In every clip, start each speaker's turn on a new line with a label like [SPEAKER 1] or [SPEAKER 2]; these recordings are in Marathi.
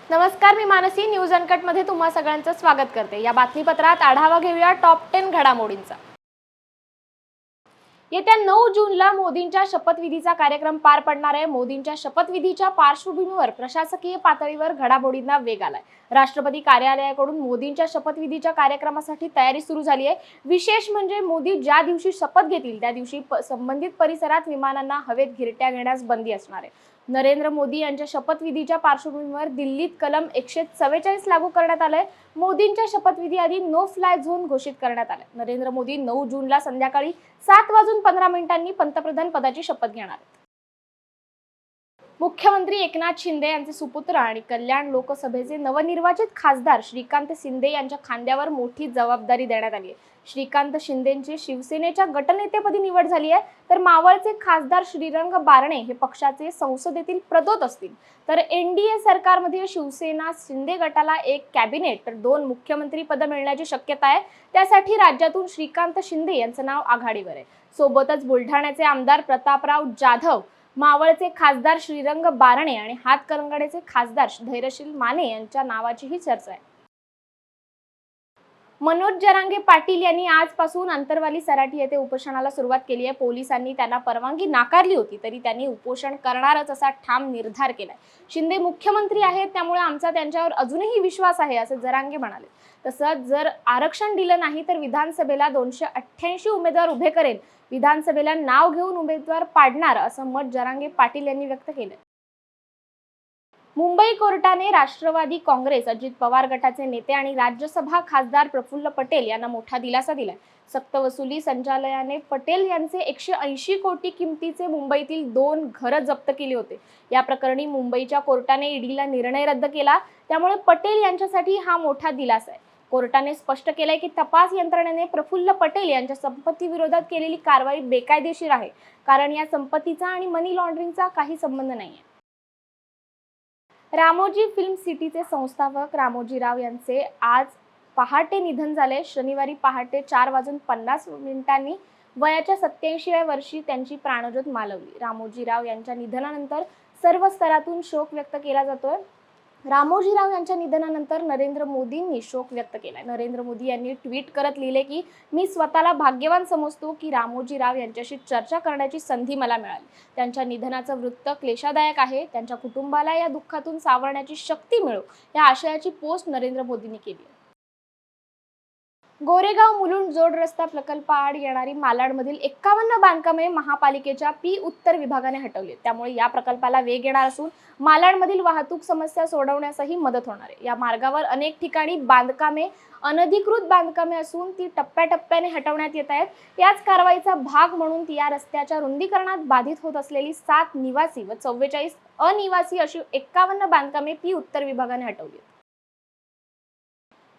[SPEAKER 1] नमस्कार, मी मानसी न्यूज अनकट मध्ये तुम्हा सगळ्यांचं स्वागत करते। या बातमीपत्रात आढावा घेऊया टॉप 10 घडामोडींचा। येत्या 9 जूनला मोदींच्या शपथविधीचा कार्यक्रम पार पडणार आहे। मोदींच्या शपथविधीच्या पार्श्वभूमीवर प्रशासकीय पातळीवर घडामोडींना वेग आलाय। राष्ट्रपती कार्यालयाकडून मोदींच्या शपथविधीच्या कार्यक्रमासाठी तयारी सुरू झाली आहे। विशेष म्हणजे मोदी ज्या दिवशी शपथ घेतील त्या दिवशी संबंधित परिसरात विमानांना हवेत घिरट्या घेण्यास बंदी असणार आहे। नरेंद्र मोदी यांच्या शपथविधीच्या पार्श्वभूमीवर दिल्लीत कलम 144 लागू करण्यात आलंय। मोदींच्या शपथविधी आधी नो फ्लाय झोन घोषित करण्यात आलाय। नरेंद्र मोदी 9 जूनला संध्याकाळी 7:15 पंतप्रधान पदाची शपथ घेणार आहेत। मुख्यमंत्री एकनाथ शिंदे यांचे सुपुत्र आणि कल्याण लोकसभेचे नवनिर्वाचित खासदार श्रीकांत शिंदे यांच्या खांद्यावर मोठी जबाबदारी देण्यात आली आहे। श्रीकांत शिंदेंची शिवसेनेच्या गटनेतेपदी निवड झाली आहे, तर मावळचे खासदार श्रीरंग बारणे हे पक्षाचे संसदेतील प्रदोत असतील। तर एनडीए सरकारमध्ये शिवसेना शिंदे गटाला एक कॅबिनेट तर 2 मुख्यमंत्री पद मिळण्याची शक्यता आहे। त्यासाठी राज्यातून श्रीकांत शिंदे यांचं नाव आघाडीवर आहे। सोबतच बुलढाण्याचे आमदार प्रतापराव जाधव, मावळचे खासदार श्रीरंग बारणे आणि हातकणंगलेचे खासदार धैर्यशील माने यांच्या नावाचीही चर्चा आहे। मनोज जरांगे पाटील यांनी आजपासून अंतरवाली सराटी येथे उपोषणाला सुरुवात केली आहे। पोलिसांनी त्यांना परवानगी नाकारली होती, तरी त्यांनी उपोषण करणारच असा ठाम निर्धार केलाय। शिंदे मुख्यमंत्री आहेत, त्यामुळे आमचा त्यांच्यावर अजूनही विश्वास आहे, असे जरांगे म्हणाले। तसंच जर आरक्षण दिलं नाही तर विधानसभेला 288 उमेदवार उभे करेल, विधानसभेला नाव घेऊन उमेदवार पाडणार, असं मत जरांगे पाटील यांनी व्यक्त केलं। मुंबई कोर्टाने राष्ट्रवादी काँग्रेस अजित पवार गटाचे नेते आणि राज्यसभा खासदार प्रफुल्ल पटेल यांना मोठा दिलासा दिलाय। सक्तवसुली संचालनालयाने पटेल यांचे 180 कोटी किमतीचे मुंबईतील 2 घरं जप्त केली होते। या प्रकरणी मुंबईच्या कोर्टाने ईडीला निर्णय रद्द केला, त्यामुळे पटेल यांच्यासाठी हा मोठा दिलासा आहे। कोर्टाने स्पष्ट केलंय की तपास यंत्रणेने प्रफुल्ल पटेल यांच्या संपत्ती विरोधात केलेली कारवाई बेकायदेशीर आहे, कारण या संपत्तीचा आणि मनी लॉन्ड्रिंगचा काही संबंध नाहीये। रामोजी फिल्म सिटीचे संस्थापक रामोजी राव यांचे आज पहाटे निधन झाले। शनिवारी पहाटे 4:50 वयाच्या 87व्या वर्षी त्यांची प्राणज्योत मालवली। रामोजी राव यांच्या निधनानंतर सर्व स्तरातून शोक व्यक्त केला जातोय। रामोजी राव यांच्या निधनानंतर नरेंद्र मोदींनी शोक व्यक्त केलाय। नरेंद्र मोदी यांनी ट्विट करत लिहिले की मी स्वतःला भाग्यवान समजतो की रामोजी राव यांच्याशी चर्चा करण्याची संधी मला मिळाली। त्यांच्या निधनाचं वृत्त क्लेशदायक आहे। त्यांच्या कुटुंबाला या दुःखातून सावरण्याची शक्ती मिळो, या आशयाची पोस्ट नरेंद्र मोदींनी केली। गोरेगाव मुलुंड जोड रस्ता प्रकल्पाआड येणारी मालाडमधील 51 बांधकामे महापालिकेच्या पी उत्तर विभागाने हटवली। त्यामुळे या प्रकल्पाला वेग येणार असून मालाडमधील वाहतूक समस्या सोडवण्यासही मदत होणार आहे। या मार्गावर अनेक ठिकाणी बांधकामे अनधिकृत बांधकामे असून ती टप्प्याटप्प्याने हटवण्यात येत आहेत। याच कारवाईचा भाग म्हणून या रस्त्याच्या रुंदीकरणात बाधित होत असलेली 7 निवासी व 44 अनिवासी अशी 51 बांधकामे पी उत्तर विभागाने हटवली।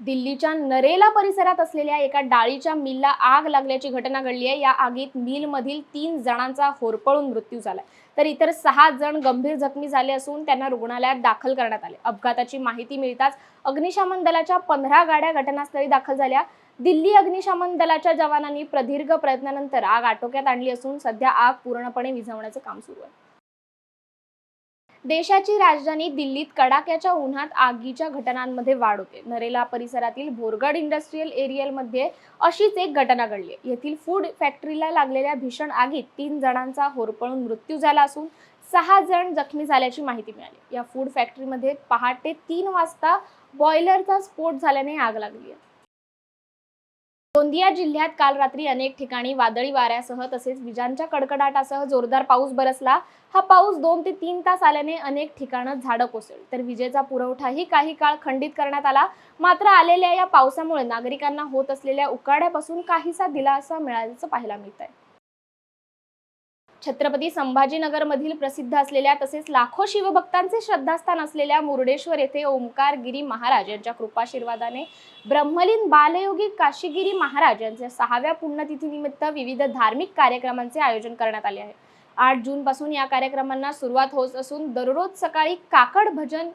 [SPEAKER 1] दिल्लीच्या नरेला परिसरात असलेल्या एका डाळीच्या मिलला आग लागल्याची घटना घडली आहे। या आगीत मिलमधील 3 जणांचा होरपळून मृत्यू झालाय, तर इतर 6 जण गंभीर जखमी झाले असून त्यांना रुग्णालयात दाखल करण्यात आले। अपघाताची माहिती मिळताच अग्निशमन दलाच्या 15 गाड्या घटनास्थळी दाखल झाल्या। दिल्ली अग्निशमन दलाच्या जवानांनी प्रदीर्घ प्रयत्नानंतर आग आटोक्यात आणली असून सध्या आग पूर्णपणे विझवण्याचं काम सुरू आहे। देशाची राजधानी दिल्लीत कडाक्याच्या उन्हात आगीच्या घटनांमध्ये वाढ होते। नरेला परिसरातील बोरगड इंडस्ट्रियल एरियामध्ये अशीच एक घटना घडली आहे। येथील फूड फॅक्टरीला लागलेल्या भीषण आगीत 3 जणांचा होरपळून मृत्यू झाला असून 6 जण जखमी झाल्याची माहिती मिळाली। या फूड फॅक्टरीमध्ये पहाटे 3 वाजता बॉयलरचा स्फोट झाल्याने आग लागली आहे। गोंदिया जिल्ह्यात काल रात्री अनेक ठिकाणी वादळी वाऱ्यासह तसेच विजांच्या कडकडाटासह जोरदार पाऊस बरसला। हा पाऊस 2 ते 3 तास आल्याने अनेक ठिकाणी झाडं कोसळली, तर विजेचा पुरवठाही काही काळ खंडित करण्यात आला। मात्र आलेल्या या पावसामुळे नागरिकांना होत असलेल्या उकाड्यापासून काहीसा दिलासा मिळाल्याचं पाहायला मिळत आहे। छत्रपती संभाजीनगरमधील प्रसिद्ध असलेल्या तसेच लाखो शिवभक्तांचे श्रद्धास्थान असलेल्या मुर्डेश्वर येथे ओंकारगिरी महाराज यांच्या कृपाशीर्वादाने ब्रह्मलीन बालयोगी काशीगिरी महाराज यांच्या 6व्या पुण्यतिथीनिमित्त विविध धार्मिक कार्यक्रमांचे आयोजन करण्यात आले आहे। 8 जून पासून या कार्यक्रमांना सुरुवात होत असून दररोज सकाळी काकड भजन,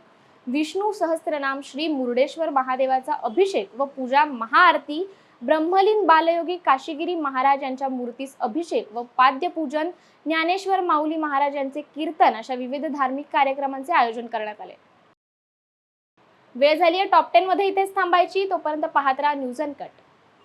[SPEAKER 1] विष्णू सहस्त्रनाम, श्री मुर्डेश्वर महादेवाचा अभिषेक व पूजा, महाआरती, ब्रह्मलीन बालयोगी काशीगिरी महाराज यांच्या मूर्तीस अभिषेक व पाद्यपूजन, ज्ञानेश्वर माऊली महाराज यांचे कीर्तन अशा विविध धार्मिक कार्यक्रमांचे आयोजन करण्यात आले। वेळ झाली आहे टॉप 10 मध्ये इथेच थांबायची. तोपर्यंत पाहत राहा न्यूज अनकट.